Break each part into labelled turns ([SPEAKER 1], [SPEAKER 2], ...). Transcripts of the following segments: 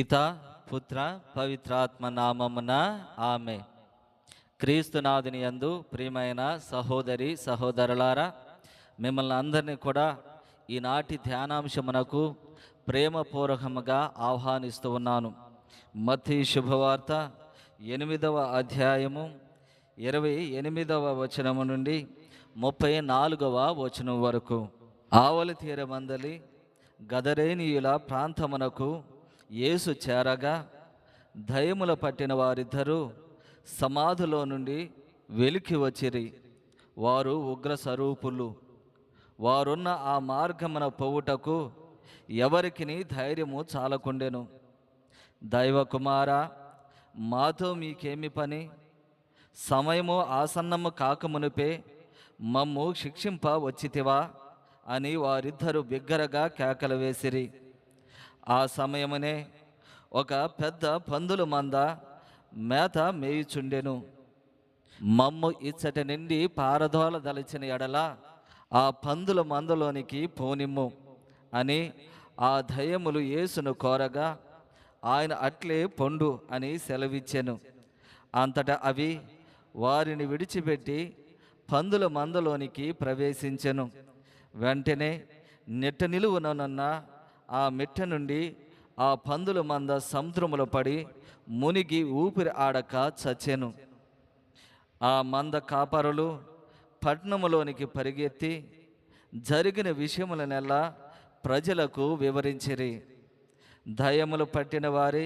[SPEAKER 1] పితా పుత్ర పవిత్రాత్మ నామమున ఆమె. క్రీస్తునాథుని యందు ప్రియమైన సహోదరి సహోదరులారా, మిమ్మల్ని అందరినీ కూడా ఈనాటి ధ్యానాంశమునకు ప్రేమపూర్వకముగా ఆహ్వానిస్తూ ఉన్నాను. మత్తయి శుభవార్త 8వ అధ్యాయము 28వ వచనము నుండి 34వ వచనం వరకు. ఆవలి తీరమందలి గదరేనీయుల ప్రాంతమునకు యేసు చేరగా దయ్యముల పట్టిన వారిద్దరూ సమాధిలో నుండి వెలికి వచ్చిరి. వారు ఉగ్ర స్వరూపులు. వారున్న ఆ మార్గమున పోవుటకు ఎవరికిని ధైర్యము చాలకుండెను. దైవకుమారా, మాతో మీకేమి పని? సమయము ఆసన్నము కాకమునిపే మమ్ము శిక్షింప వచ్చితివా అని వారిద్దరూ బిగ్గరగా కేకలు వేసిరి. ఆ సమయమునే ఒక పెద్ద పందుల మంద మేత మేయుచుండెను. మమ్ము ఇచ్చటి నుండి పారదోలదలిచిన ఎడల ఆ పందుల మందలోనికి పోనిమ్ము అని ఆ దయ్యములు యేసును కోరగా ఆయన అట్లే పొండు అని సెలవిచ్చెను. అంతటా అవి వారిని విడిచిపెట్టి పందుల మందలోనికి ప్రవేశించెను. వెంటనే నెట్ట నిలువుననున్న ఆ మిట్ట నుండి ఆ పందుల మంద సముద్రములో పడి మునిగి ఊపిరి ఆడక చచ్చెను. ఆ మంద కాపరులు పట్టణములోనికి పరిగెత్తి జరిగిన విషయములనెల్లా ప్రజలకు వివరించిరి. దయ్యములు పట్టిన వారి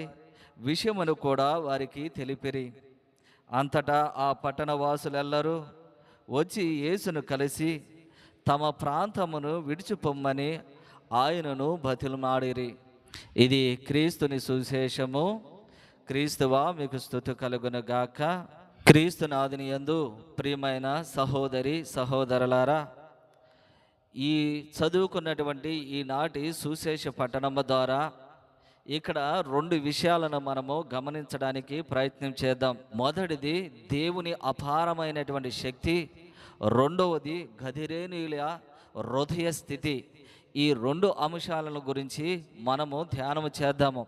[SPEAKER 1] విషయమును కూడా వారికి తెలిపిరి. అంతటా ఆ పట్టణ వాసులెల్లరూ వచ్చి యేసును కలిసి తమ ప్రాంతమును విడిచిపొమ్మని ఆయనను బతిమాడిరి. ఇది క్రీస్తుని సువిశేషము. క్రీస్తువా మీకు స్తుతి కలుగును గాక. క్రీస్తునాథుని యందు ప్రియమైన సహోదరి సహోదరులారా, ఈ చదువుకున్నటువంటి ఈనాటి సువిశేష పట్టణము ద్వారా ఇక్కడ 2 విషయాలను మనము గమనించడానికి ప్రయత్నం చేద్దాం. మొదటిది దేవుని అపారమైనటువంటి శక్తి, రెండవది గదిరేనీయుల హృదయ స్థితి. ఈ 2 అంశాలను గురించి మనము ధ్యానము చేద్దాము.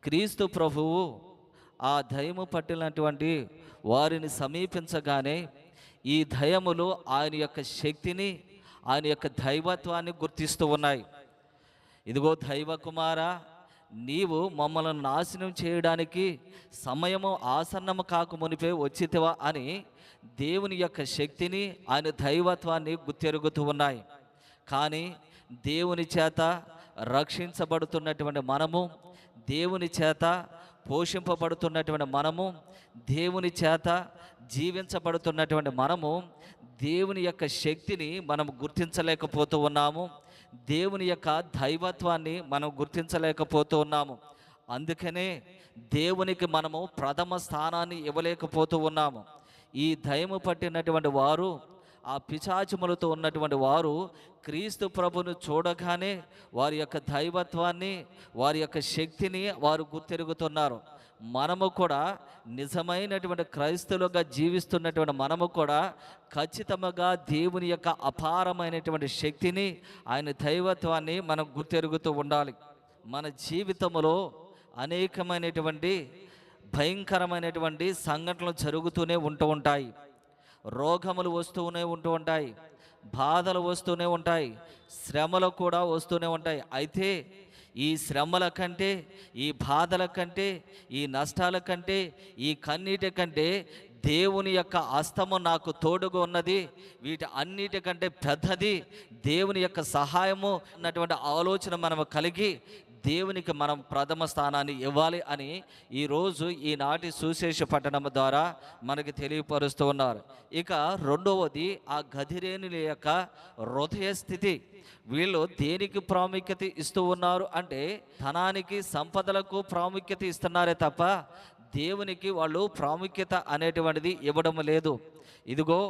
[SPEAKER 1] క్రీస్తు ప్రభువు ఆ దయ్యము పట్టినటువంటి వారిని సమీపించగానే ఈ దయ్యములు ఆయన యొక్క శక్తిని, ఆయన యొక్క దైవత్వాన్ని గుర్తిస్తూ ఉన్నాయి. ఇదిగో దైవ కుమారా, నీవు మమ్మల్ని నాశనం చేయడానికి సమయము ఆసన్నము కాక మునిపే వచ్చితివా అని దేవుని యొక్క శక్తిని, ఆయన దైవత్వాన్ని గుర్తెరుగుతూ ఉన్నాయి. కానీ దేవుని చేత రక్షించబడుతున్నటువంటి మనము, దేవుని చేత పోషింపబడుతున్నటువంటి మనము, దేవుని చేత జీవించబడుతున్నటువంటి మనము దేవుని యొక్క శక్తిని మనం గుర్తించలేకపోతూ ఉన్నాము. దేవుని యొక్క దైవత్వాన్ని మనం గుర్తించలేకపోతూ ఉన్నాము. అందుకనే దేవునికి మనము ప్రథమ స్థానాన్ని ఇవ్వలేకపోతూ ఉన్నాము. ఈ దయ్యము పట్టినటువంటి వారు, ఆ పిశాచములతో ఉన్నటువంటి వారు క్రీస్తు ప్రభును చూడగానే వారి యొక్క దైవత్వాన్ని, వారి యొక్క శక్తిని వారు గుర్తెరుగుతున్నారు. మనము కూడా నిజమైనటువంటి క్రైస్తవులుగా జీవిస్తున్నటువంటి మనము కూడా ఖచ్చితంగా దేవుని యొక్క అపారమైనటువంటి శక్తిని, ఆయన దైవత్వాన్ని మనం గుర్తెరుగుతూ ఉండాలి. మన జీవితంలో అనేకమైనటువంటి భయంకరమైనటువంటి సంఘటనలు జరుగుతూనే ఉంటాయి. రోగములు వస్తూనే ఉంటాయి, బాధలు వస్తూనే ఉంటాయి, శ్రమలు కూడా వస్తూనే ఉంటాయి. అయితే ఈ శ్రమల కంటే, ఈ బాధల కంటే, ఈ నష్టాల కంటే, ఈ కన్నీటి కంటే దేవుని యొక్క హస్తము నాకు తోడుగా ఉన్నది, వీటి అన్నిటికంటే పెద్దది దేవుని యొక్క సహాయము అన్నటువంటి ఆలోచన మనము కలిగి దేవునికి మనం ప్రథమ స్థానాన్ని ఇవ్వాలి అని ఈరోజు ఈనాటి సువిశేష పట్టణం ద్వారా మనకి తెలియపరుస్తూ ఉన్నారు. ఇక రెండవది ఆ గదిరేణుల యొక్క హృదయ స్థితి. వీళ్ళు దేనికి ప్రాముఖ్యత ఇస్తూ ఉన్నారు అంటే ధనానికి, సంపదలకు ప్రాముఖ్యత ఇస్తున్నారే తప్ప దేవునికి వాళ్ళు ప్రాముఖ్యత అనేటువంటిది ఇవ్వడం లేదు. ఇదిగో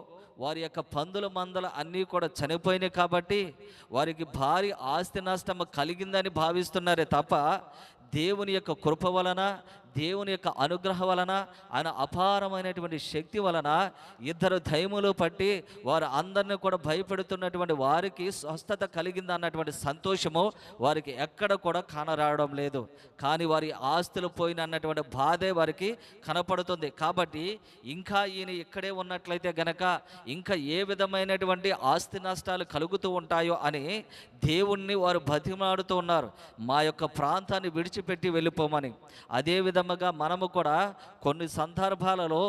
[SPEAKER 1] వారి యొక్క పందుల మందలు అన్నీ కూడా చనిపోయినాయి కాబట్టి వారికి భారీ ఆస్తి నష్టం కలిగిందని భావిస్తున్నారే తప్ప దేవుని యొక్క కృప వలన, దేవుని యొక్క అనుగ్రహం వలన, ఆయన అపారమైనటువంటి శక్తి వలన ఇద్దరు దయ్యములు పట్టి వారు అందరినీ కూడా భయపెడుతున్నటువంటి వారికి స్వస్థత కలిగింది అన్నటువంటి సంతోషము వారికి ఎక్కడ కూడా కానరావడం లేదు. కానీ వారి ఆస్తులు పోయిన అన్నటువంటి బాధే వారికి కనపడుతుంది. కాబట్టి ఇంకా ఈయన ఇక్కడే ఉన్నట్లయితే గనక ఇంకా ఏ విధమైనటువంటి ఆస్తి నష్టాలు కలుగుతూ ఉంటాయో అని దేవుణ్ణి వారు బతిమాడుతూ ఉన్నారు, మా యొక్క ప్రాంతాన్ని విడిచిపెట్టి వెళ్ళిపోమని. అదే విధముగా మనము కూడా కొన్ని సందర్భాలలో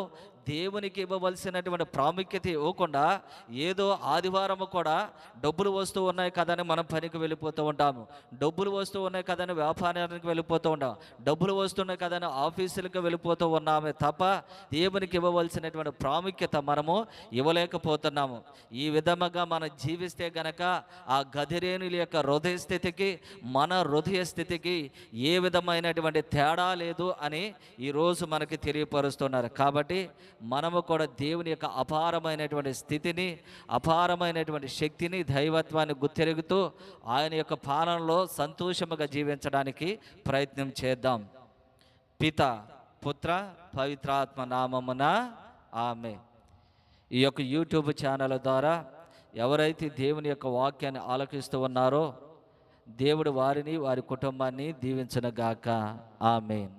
[SPEAKER 1] దేవునికి ఇవ్వవలసినటువంటి ప్రాముఖ్యత ఇవ్వకుండా ఏదో ఆదివారము కూడా డబ్బులు వస్తూ ఉన్నాయి కదని మనం పనికి వెళ్ళిపోతూ ఉంటాము, డబ్బులు వస్తూ ఉన్నాయి కదని వ్యాపారానికి వెళ్ళిపోతూ ఉంటాం, డబ్బులు వస్తున్నాయి కదని ఆఫీసులకు వెళ్ళిపోతూ ఉన్నామే తప్ప దేవునికి ఇవ్వవలసినటువంటి ప్రాముఖ్యత మనము ఇవ్వలేకపోతున్నాము. ఈ విధముగా మనం జీవిస్తే గనక ఆ గదిరేణుల యొక్క హృదయ స్థితికి మన హృదయ స్థితికి ఏ విధమైనటువంటి తేడా లేదు అని ఈరోజు మనకి తెలియపరుస్తున్నారు. కాబట్టి మనము కూడా దేవుని యొక్క అపారమైనటువంటి స్థితిని, అపారమైనటువంటి శక్తిని, దైవత్వాన్ని గుర్తెరుగుతూ ఆయన యొక్క పాలనలో సంతోషముగా జీవించడానికి ప్రయత్నం చేద్దాం. పిత, పుత్ర, పవిత్రాత్మ నామమున ఆమేన్. ఈ యొక్క యూట్యూబ్ ఛానల్ ద్వారా ఎవరైతే దేవుని యొక్క వాక్యాన్ని ఆలకిస్తూ ఉన్నారో దేవుడు వారిని, వారి కుటుంబాన్ని దీవించునుగాక. ఆమేన్.